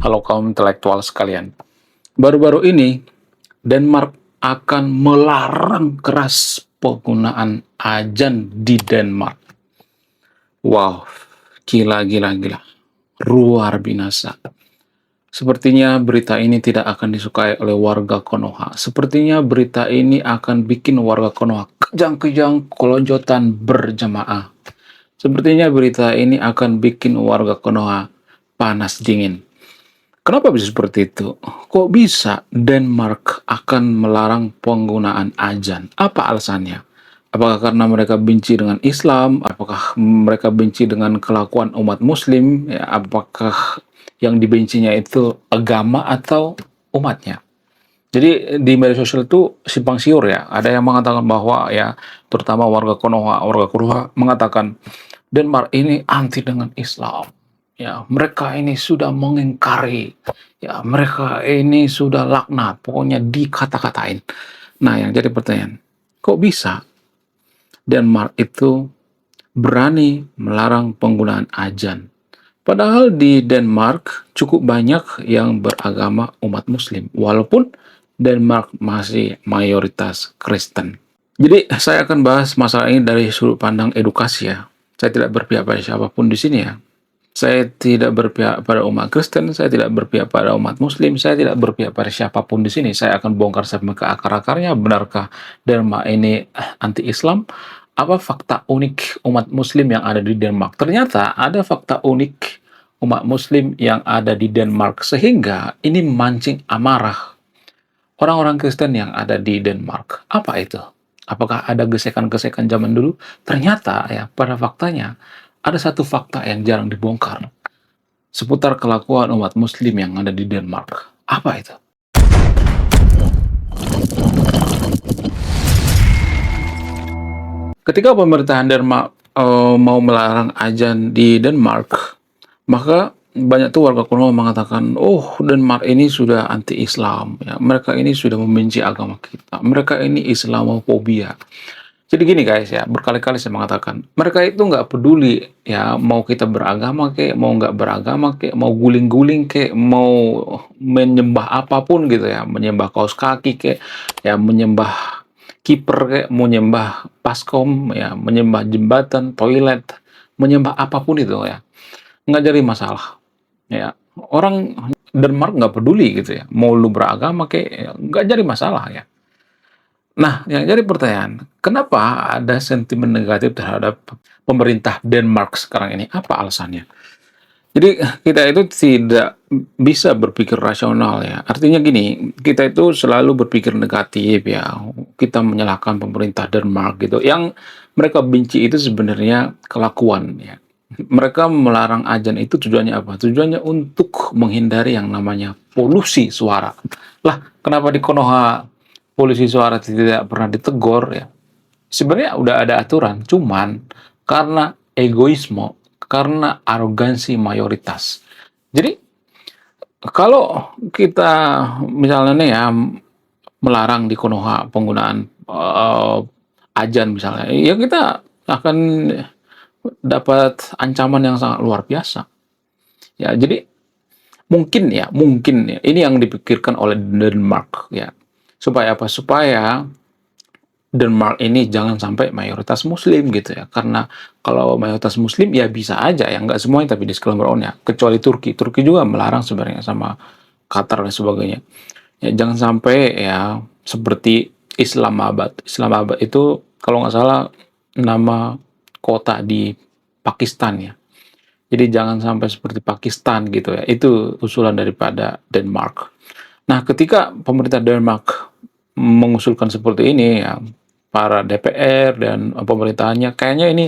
Halo kaum intelektual sekalian. Baru-baru ini, Denmark akan melarang keras penggunaan azan di Denmark. Wow, gila, gila, gila. Luar binasa. Sepertinya berita ini tidak akan disukai oleh warga Konoha. Sepertinya berita ini akan bikin warga Konoha kejang-kejang kelonjotan berjamaah. Sepertinya berita ini akan bikin warga Konoha panas dingin. Kenapa bisa seperti itu? Kok bisa Denmark akan melarang penggunaan azan? Apa alasannya? Apakah karena mereka benci dengan Islam? Apakah mereka benci dengan kelakuan umat Muslim? Ya, apakah yang dibencinya itu agama atau umatnya? Jadi di media sosial itu simpang siur ya. Ada yang mengatakan bahwa ya, terutama warga Konoha mengatakan Denmark ini anti dengan Islam. Ya, mereka ini sudah mengingkari. Ya, mereka ini sudah laknat. Pokoknya dikata-katain. Nah, yang jadi pertanyaan, kok bisa Denmark itu berani melarang penggunaan azan? Padahal di Denmark cukup banyak yang beragama umat Muslim, walaupun Denmark masih mayoritas Kristen. Jadi saya akan bahas masalah ini dari sudut pandang edukasi ya. Saya tidak berpihak pada siapapun di sini ya. Saya tidak berpihak pada umat Kristen, saya tidak berpihak pada umat Muslim, saya tidak berpihak pada siapapun di sini. Saya akan bongkar sampai ke akar-akarnya. Benarkah Denmark ini anti-Islam? Apa fakta unik umat Muslim yang ada di Denmark? Ternyata ada fakta unik umat Muslim yang ada di Denmark, sehingga ini memancing amarah orang-orang Kristen yang ada di Denmark. Apa itu? Apakah ada gesekan-gesekan zaman dulu? Ternyata ya, pada faktanya ada satu fakta yang jarang dibongkar seputar kelakuan umat Muslim yang ada di Denmark. Apa itu? Ketika pemerintahan Denmark mau melarang azan di Denmark, maka banyak tuh warga Konoha mengatakan, oh Denmark ini sudah anti-Islam, ya. Mereka ini sudah membenci agama kita, mereka ini Islamofobia. Jadi gini guys ya, berkali-kali saya mengatakan, mereka itu nggak peduli ya mau kita beragama kek, mau nggak beragama kek, mau guling-guling kek, mau menyembah apapun gitu ya, menyembah kaos kaki kek, ya menyembah kiper kek, mau menyembah paskom, ya menyembah jembatan, toilet, menyembah apapun itu ya, nggak jadi masalah. Ya, orang Denmark nggak peduli gitu ya, mau lu beragama kek, ya, nggak jadi masalah ya. Nah, yang jadi pertanyaan, kenapa ada sentimen negatif terhadap pemerintah Denmark sekarang ini? Apa alasannya? Jadi kita itu tidak bisa berpikir rasional ya. Artinya gini, kita itu selalu berpikir negatif ya. Kita menyalahkan pemerintah Denmark gitu. Yang mereka benci itu sebenarnya kelakuan ya. Mereka melarang azan itu tujuannya apa? Tujuannya untuk menghindari yang namanya polusi suara. Lah, kenapa di Konoha polisi suara tidak pernah ditegur ya? Sebenarnya udah ada aturan, cuman karena egoisme, karena arogansi mayoritas. Jadi kalau kita misalnya nih ya melarang di Konoha penggunaan azan misalnya, ya kita akan dapat ancaman yang sangat luar biasa. Ya, jadi mungkin ya, ini yang dipikirkan oleh Denmark ya. Supaya apa? Supaya Denmark ini jangan sampai mayoritas Muslim gitu ya. Karena kalau mayoritas Muslim ya bisa aja ya, nggak semuanya tapi di sekelumit ya. Kecuali Turki. Turki juga melarang sebenarnya sama Qatar dan sebagainya. Ya jangan sampai ya seperti Islamabad. Islamabad itu kalau nggak salah nama kota di Pakistan ya. Jadi jangan sampai seperti Pakistan gitu ya. Itu usulan daripada Denmark. Nah, ketika pemerintah Denmark mengusulkan seperti ini ya, para DPR dan pemerintahannya kayaknya ini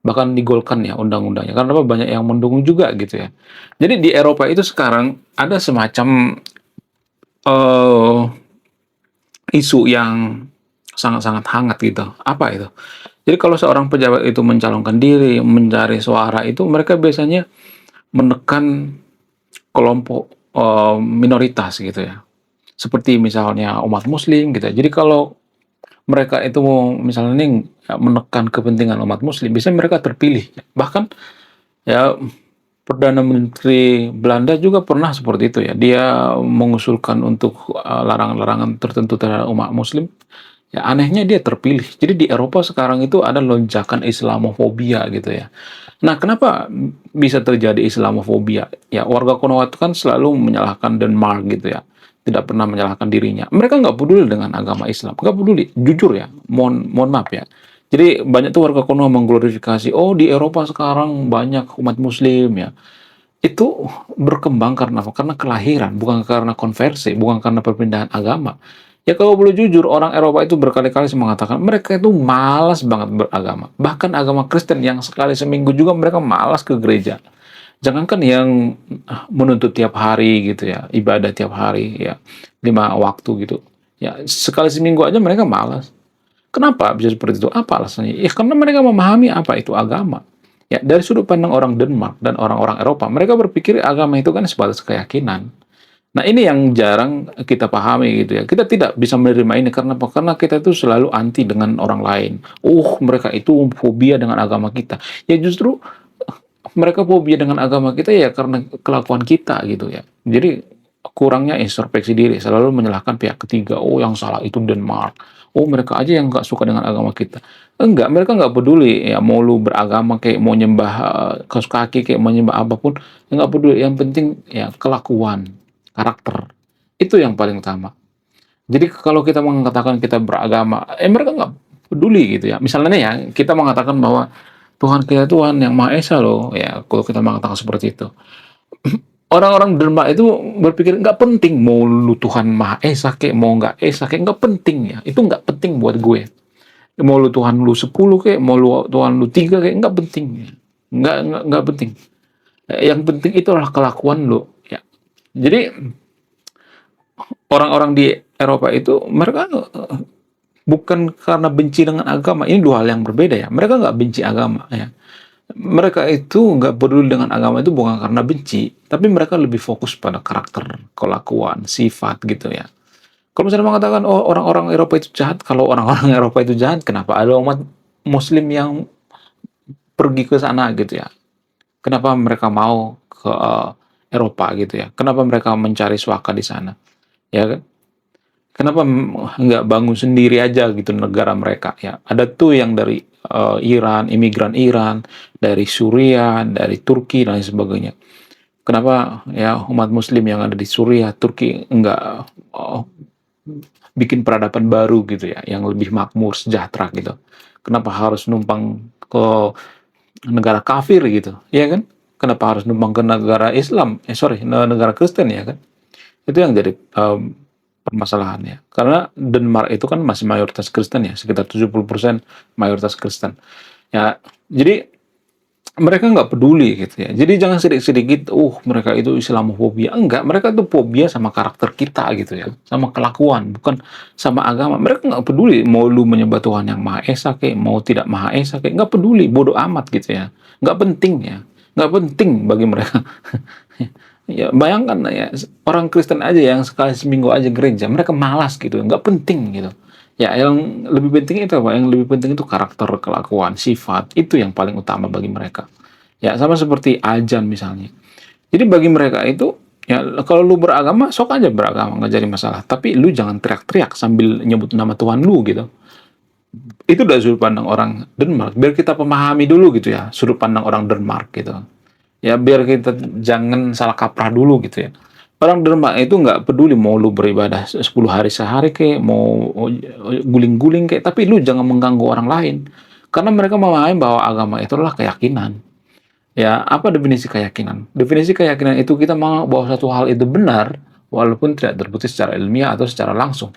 bahkan digolkan ya undang-undangnya karena apa banyak yang mendukung juga gitu ya. Jadi di Eropa itu sekarang ada semacam eh, isu yang sangat-sangat hangat gitu. Apa itu? Jadi kalau seorang pejabat itu mencalonkan diri, mencari suara itu mereka biasanya menekan kelompok minoritas gitu ya. Seperti misalnya umat Muslim gitu. Jadi kalau mereka itu misalnya menekan kepentingan umat Muslim, biasanya mereka terpilih. Bahkan ya Perdana Menteri Belanda juga pernah seperti itu ya. Dia mengusulkan untuk larangan-larangan tertentu terhadap umat Muslim. Ya anehnya dia terpilih. Jadi di Eropa sekarang itu ada lonjakan Islamofobia gitu ya. Nah, kenapa bisa terjadi Islamofobia? Ya, warga Konoha itu kan selalu menyalahkan Denmark gitu ya. Tidak pernah menyalahkan dirinya. Mereka nggak peduli dengan agama Islam. Nggak peduli. Jujur ya. Mohon maaf ya. Jadi banyak tuh warga Konoha mengglorifikasi, oh di Eropa sekarang banyak umat Muslim ya. Itu berkembang karena apa? Karena kelahiran, bukan karena konversi, bukan karena perpindahan agama. Ya kalau boleh jujur, orang Eropa itu berkali-kali mengatakan mereka itu malas banget beragama. Bahkan agama Kristen yang sekali seminggu juga mereka malas ke gereja. Jangankan yang menuntut tiap hari gitu ya, ibadah tiap hari ya, 5 waktu gitu. Ya sekali seminggu aja mereka malas. Kenapa bisa seperti itu? Apa alasannya? Ya karena mereka memahami apa itu agama. Ya, dari sudut pandang orang Denmark dan orang-orang Eropa, mereka berpikir agama itu kan sebatas keyakinan. Nah, ini yang jarang kita pahami gitu ya. Kita tidak bisa menerima ini karena apa? Karena kita itu selalu anti dengan orang lain. Oh, mereka itu fobia dengan agama kita. Ya justru mereka fobia dengan agama kita ya karena kelakuan kita gitu ya. Jadi kurangnya introspeksi diri, selalu menyalahkan pihak ketiga. Oh, yang salah itu Denmark. Oh, mereka aja yang nggak suka dengan agama kita. Enggak, mereka nggak peduli ya mau lu beragama kayak mau nyembah kaos kaki kayak mau nyembah apapun, ya nggak peduli. Yang penting ya kelakuan, karakter. Itu yang paling utama. Jadi kalau kita mengatakan kita beragama, mereka nggak peduli gitu ya. Misalnya nih ya, kita mengatakan bahwa Tuhan kita Tuhan yang Maha Esa loh, ya kalau kita mengatakan seperti itu. Orang-orang Denmark itu berpikir nggak penting mau lu Tuhan Maha Esa kayak mau nggak Esa kayak nggak penting ya. Itu nggak penting buat gue. Mau lu Tuhan lu 10 kayak mau lu Tuhan lu 3 kayak nggak penting. Nggak penting. Yang penting itu adalah kelakuan lu. Ya. Jadi orang-orang di Eropa itu mereka bukan karena benci dengan agama. Ini dua hal yang berbeda ya. Mereka nggak benci agama ya. Mereka itu nggak peduli dengan agama itu bukan karena benci, tapi mereka lebih fokus pada karakter, kelakuan, sifat gitu ya. Kalau misalnya mengatakan, oh orang-orang Eropa itu jahat, kalau orang-orang Eropa itu jahat, kenapa ada umat Muslim yang pergi ke sana gitu ya? Kenapa mereka mau ke Eropa gitu ya? Kenapa mereka mencari suaka di sana? Ya kan? Kenapa nggak bangun sendiri aja gitu negara mereka ya? Ada tuh yang dari Iran, imigran Iran, dari Suriah, dari Turki dan lain sebagainya. Kenapa ya umat Muslim yang ada di Suriah, Turki nggak oh, bikin peradaban baru gitu ya, yang lebih makmur, sejahtera gitu? Kenapa harus numpang ke negara kafir gitu, ya kan? Kenapa harus numpang ke negara Islam? Sorry, negara Kristen ya kan? Itu yang jadi permasalahannya. Karena Denmark itu kan masih mayoritas Kristen ya, sekitar 70% mayoritas Kristen. Ya, jadi mereka nggak peduli gitu ya. Jadi jangan sedikit-sedikit, mereka itu Islamofobia. Enggak, mereka itu fobia sama karakter kita gitu ya, sama kelakuan, bukan sama agama. Mereka nggak peduli mau lu menyembah Tuhan yang Maha Esa kayak mau tidak Maha Esa kayak nggak peduli, bodoh amat gitu ya. Nggak penting ya, nggak penting bagi mereka. Ya, bayangkan ya, orang Kristen aja yang sekali seminggu aja gereja, mereka malas gitu, nggak penting gitu. Ya, yang lebih penting itu apa? Yang lebih penting itu karakter, kelakuan, sifat, itu yang paling utama bagi mereka. Ya, sama seperti ajan misalnya. Jadi bagi mereka itu, ya kalau lu beragama, sok aja beragama, nggak jadi masalah. Tapi lu jangan teriak-teriak sambil nyebut nama Tuhan lu gitu. Itu dari sudut pandang orang Denmark. Biar kita pemahami dulu gitu ya, sudut pandang orang Denmark gitu. Ya biar kita jangan salah kaprah dulu gitu ya. Orang Denmark itu nggak peduli mau lu beribadah 10 hari sehari kayak mau guling-guling kayak, tapi lu jangan mengganggu orang lain. Karena mereka memahami bahwa agama itu adalah keyakinan. Ya, apa definisi keyakinan? Definisi keyakinan itu kita mau bahwa satu hal itu benar walaupun tidak terbukti secara ilmiah atau secara langsung.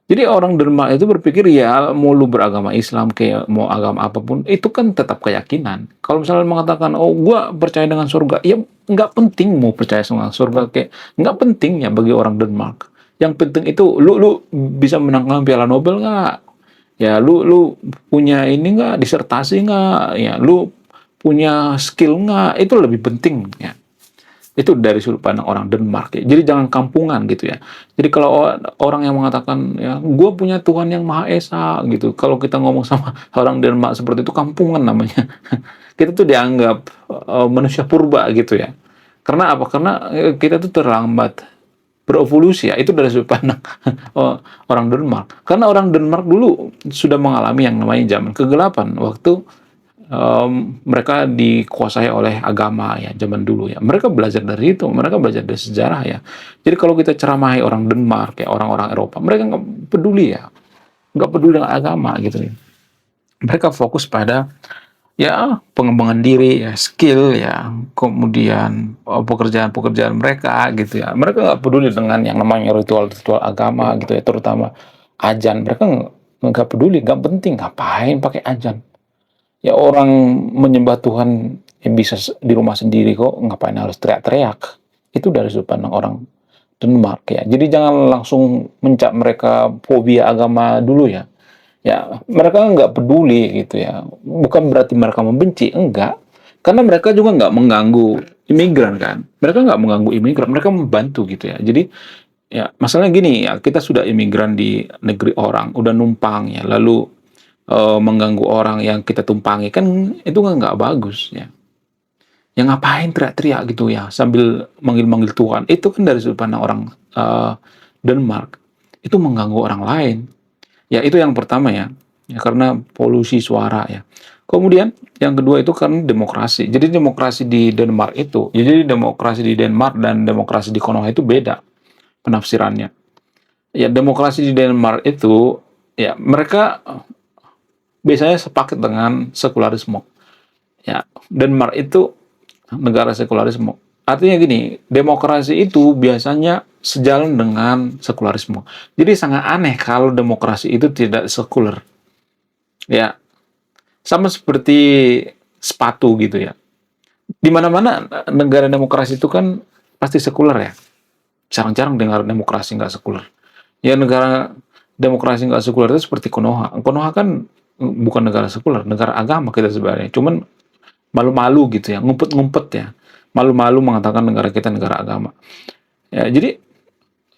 Jadi orang Denmark itu berpikir ya mau lu beragama Islam kayak mau agama apapun itu kan tetap keyakinan. Kalau misalnya mengatakan oh gua percaya dengan surga, ya nggak penting mau percaya sama surga kayak nggak penting ya bagi orang Denmark. Yang penting itu lu bisa menangkan Piala Nobel nggak? Ya lu punya ini nggak disertasi nggak? Ya lu punya skill nggak? Itu lebih penting ya. Itu dari sudut pandang orang Denmark ya. Jadi jangan kampungan gitu ya. Jadi kalau orang yang mengatakan ya, "Gue punya Tuhan yang Maha Esa," gitu. Kalau kita ngomong sama orang Denmark seperti itu kampungan namanya. Kita tuh dianggap manusia purba gitu ya. Karena apa? Karena kita tuh terlambat berevolusi ya. Itu dari sudut pandang orang Denmark. Karena orang Denmark dulu sudah mengalami yang namanya zaman kegelapan waktu mereka dikuasai oleh agama ya zaman dulu ya. Mereka belajar dari itu, mereka belajar dari sejarah ya. Jadi kalau kita ceramahi orang Denmark ya, orang-orang Eropa, mereka nggak peduli ya, nggak peduli dengan agama gitu ya. Mereka fokus pada ya pengembangan diri ya, skill ya, kemudian pekerjaan-pekerjaan mereka gitu ya. Mereka nggak peduli dengan yang namanya ritual-ritual agama gitu ya, terutama ajan. Mereka nggak peduli, nggak penting, ngapain pakai ajan. Ya orang menyembah Tuhan yang bisa di rumah sendiri kok, ngapain harus teriak-teriak. Itu dari sudut pandang orang Denmark ya. Jadi jangan langsung mencap mereka fobia agama dulu ya. Ya, mereka nggak peduli gitu ya. Bukan berarti mereka membenci, enggak. Karena mereka juga nggak mengganggu imigran kan. Mereka nggak mengganggu imigran, mereka membantu gitu ya. Jadi ya masalahnya gini ya, kita sudah imigran di negeri orang, udah numpang ya, lalu mengganggu orang yang kita tumpangi kan itu kan nggak bagus ya. Yang ngapain teriak-teriak gitu ya sambil manggil-manggil Tuhan. Itu kan dari sudut pandang orang Denmark. Itu mengganggu orang lain. Ya itu yang pertama ya. Ya karena polusi suara ya. Kemudian yang kedua itu kan demokrasi. Jadi demokrasi di Denmark itu, ya jadi demokrasi di Denmark dan demokrasi di Konoha itu beda penafsirannya. Ya demokrasi di Denmark itu ya mereka biasanya sepaket dengan sekularisme. Ya, Denmark itu negara sekularisme. Artinya gini, demokrasi itu biasanya sejalan dengan sekularisme. Jadi sangat aneh kalau demokrasi itu tidak sekuler. Ya, sama seperti sepatu gitu ya. Di mana-mana negara demokrasi itu kan pasti sekuler ya. Jarang-jarang dengar demokrasi nggak sekuler. Ya negara demokrasi nggak sekuler itu seperti Konoha. Konoha kan bukan negara sekuler, negara agama kita sebenarnya. Cuman malu-malu gitu ya, ngumpet-ngumpet ya. Malu-malu mengatakan negara kita negara agama. Ya, jadi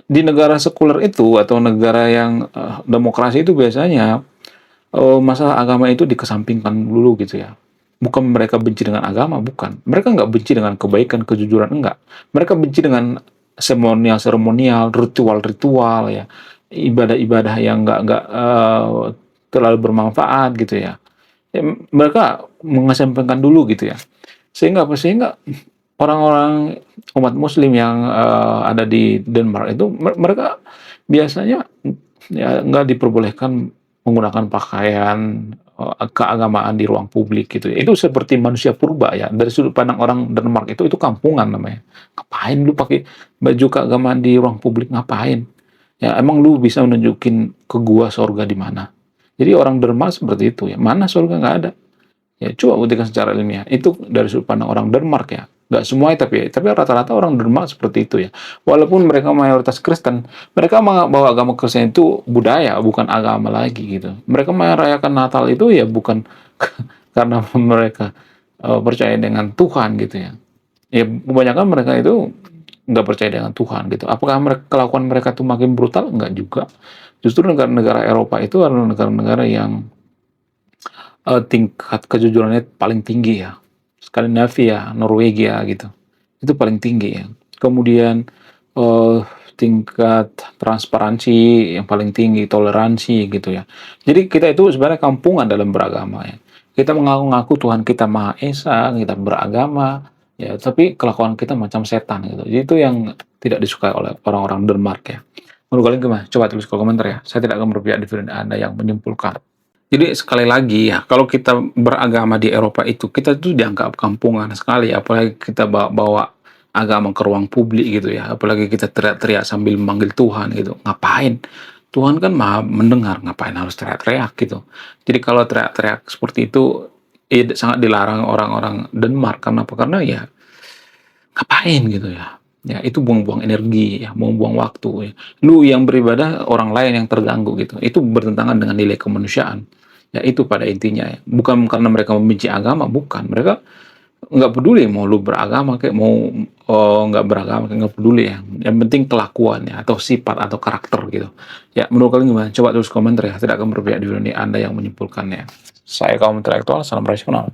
di negara sekuler itu atau negara yang demokrasi itu biasanya masalah agama itu dikesampingkan dulu gitu ya. Bukan mereka benci dengan agama, bukan. Mereka nggak benci dengan kebaikan, kejujuran, enggak. Mereka benci dengan seremonial, ritual-ritual ya, ibadah-ibadah yang nggak terlalu bermanfaat gitu ya. Ya, mereka mengesampingkan dulu gitu ya. Sehingga orang-orang umat Muslim yang ada di Denmark itu mereka biasanya ya nggak diperbolehkan menggunakan pakaian keagamaan di ruang publik gitu. Itu seperti manusia purba ya. Dari sudut pandang orang Denmark itu kampungan namanya. Ngapain lu pakai baju keagamaan di ruang publik ngapain? Ya emang lu bisa nunjukin ke gua sorga di mana? Jadi orang Denmark seperti itu ya. Mana surga nggak ada. Ya coba buktikan secara ilmiah. Itu dari sudut pandang orang Denmark ya. Nggak semua tapi rata-rata orang Denmark seperti itu ya. Walaupun mereka mayoritas Kristen, mereka bahwa agama Kristen itu budaya, bukan agama lagi gitu. Mereka merayakan Natal itu ya bukan karena mereka percaya dengan Tuhan gitu ya. Ya kebanyakan mereka itu nggak percaya dengan Tuhan gitu. Apakah kelakuan mereka itu makin brutal? Enggak juga. Justru negara-negara Eropa itu adalah negara-negara yang tingkat kejujurannya paling tinggi ya. Skandinavia, Norwegia gitu. Itu paling tinggi ya. Kemudian eh, tingkat transparansi yang paling tinggi, toleransi gitu ya. Jadi kita itu sebenarnya kampungan dalam beragama ya. Kita mengaku-ngaku Tuhan kita Maha Esa, kita beragama, ya, tapi kelakuan kita macam setan gitu. Jadi itu yang tidak disukai oleh orang-orang Denmark ya. Menurut kalian gimana? Coba tulis di kolom komentar ya. Saya tidak akan berpihak di video Anda yang menyimpulkan. Jadi sekali lagi ya, kalau kita beragama di Eropa itu, kita tuh dianggap kampungan sekali, apalagi kita bawa agama ke ruang publik gitu ya, apalagi kita teriak-teriak sambil memanggil Tuhan gitu. Ngapain? Tuhan kan Maha mendengar, ngapain harus teriak-teriak gitu. Jadi kalau teriak-teriak seperti itu sangat dilarang orang-orang Denmark. Karena apa? Karena ya ngapain gitu ya. Ya itu buang-buang energi ya, buang-buang waktu ya. Lu yang beribadah, orang lain yang terganggu gitu. Itu bertentangan dengan nilai kemanusiaan. Ya itu pada intinya ya. Bukan karena mereka membenci agama, bukan. Mereka nggak peduli mau lu beragama kayak mau nggak beragama kayak nggak peduli ya. Yang penting kelakuannya atau sifat atau karakter gitu. Ya menurut kalian gimana? Coba tulis komentar ya. Tidak akan berbeda di dunia Anda yang menyimpulkannya. Saya kaum intelektual, salam rasional.